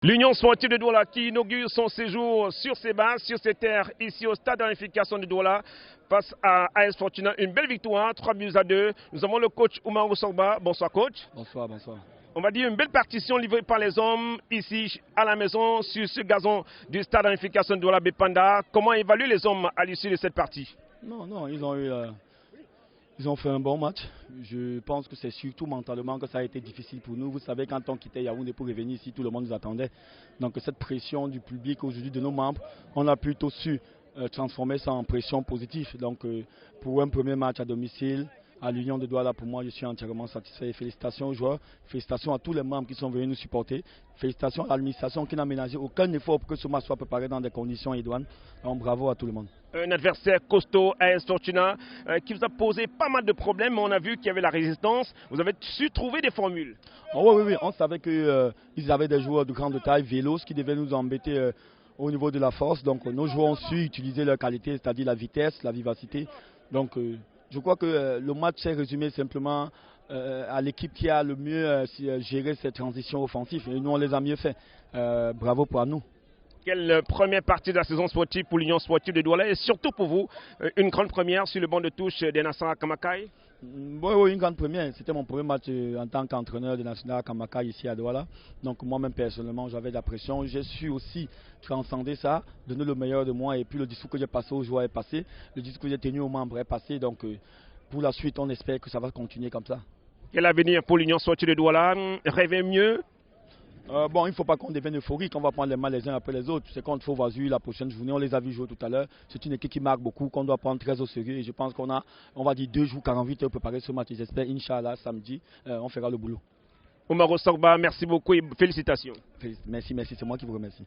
L'Union sportive de Douala qui inaugure son séjour sur ses bases, sur ses terres, ici au stade d'unification de Douala, face à AS Fortuna. Une belle victoire, 3-2. Nous avons le coach Oumar Sogba. Bonsoir coach. Bonsoir, bonsoir. On va dire une belle partition livrée par les hommes ici à la maison sur ce gazon du stade d'unification de Douala Bépanda. Comment évaluer les hommes à l'issue de cette partie? Non, ils ont fait un bon match. Je pense que c'est surtout mentalement que ça a été difficile pour nous. Vous savez, quand on quittait Yaoundé pour revenir ici, tout le monde nous attendait. Donc cette pression du public aujourd'hui, de nos membres, on a plutôt su transformer ça en pression positive. Donc pour un premier match à domicile, à l'Union de Douala, pour moi, je suis entièrement satisfait. Félicitations aux joueurs, félicitations à tous les membres qui sont venus nous supporter, félicitations à l'administration qui n'a ménagé aucun effort pour que ce match soit préparé dans des conditions idoines. Donc bravo à tout le monde. Un adversaire costaud, AS Fortuna, qui vous a posé pas mal de problèmes, mais on a vu qu'il y avait la résistance. Vous avez su trouver des formules. Oh, oui, on savait qu'ils avaient des joueurs de grande taille, vélos, qui devaient nous embêter au niveau de la force. Donc nos joueurs ont su utiliser leur qualité, c'est-à-dire la vitesse, la vivacité. Donc je crois que le match s'est résumé simplement à l'équipe qui a le mieux géré ces transitions offensives. Et nous, on les a mieux fait. Bravo pour nous. Quelle première partie de la saison sportive pour l'Union sportive de Douala et surtout pour vous, une grande première sur le banc de touche des Nassara Kamakai? Oui, une grande première. C'était mon premier match en tant qu'entraîneur de National Kamakai ici à Douala. Donc moi-même personnellement, j'avais de la pression. J'ai su aussi transcender ça, donner le meilleur de moi. Et puis le discours que j'ai passé aux joueurs est passé. Le discours que j'ai tenu aux membres est passé. Donc pour la suite, on espère que ça va continuer comme ça. Quel avenir pour l'Union sportive de Douala? Rêver mieux? Il ne faut pas qu'on devienne euphorique, on va prendre les matchs les uns après les autres. C'est contre Faux-Vazur la prochaine journée, on les a vus jouer tout à l'heure. C'est une équipe qui marque beaucoup, qu'on doit prendre très au sérieux. Et je pense qu'on a, on va dire 2 jours, 48 heures pour préparer ce match. J'espère, Inch'Allah, samedi, on fera le boulot. Oumar Sogba, merci beaucoup et félicitations. Merci, c'est moi qui vous remercie.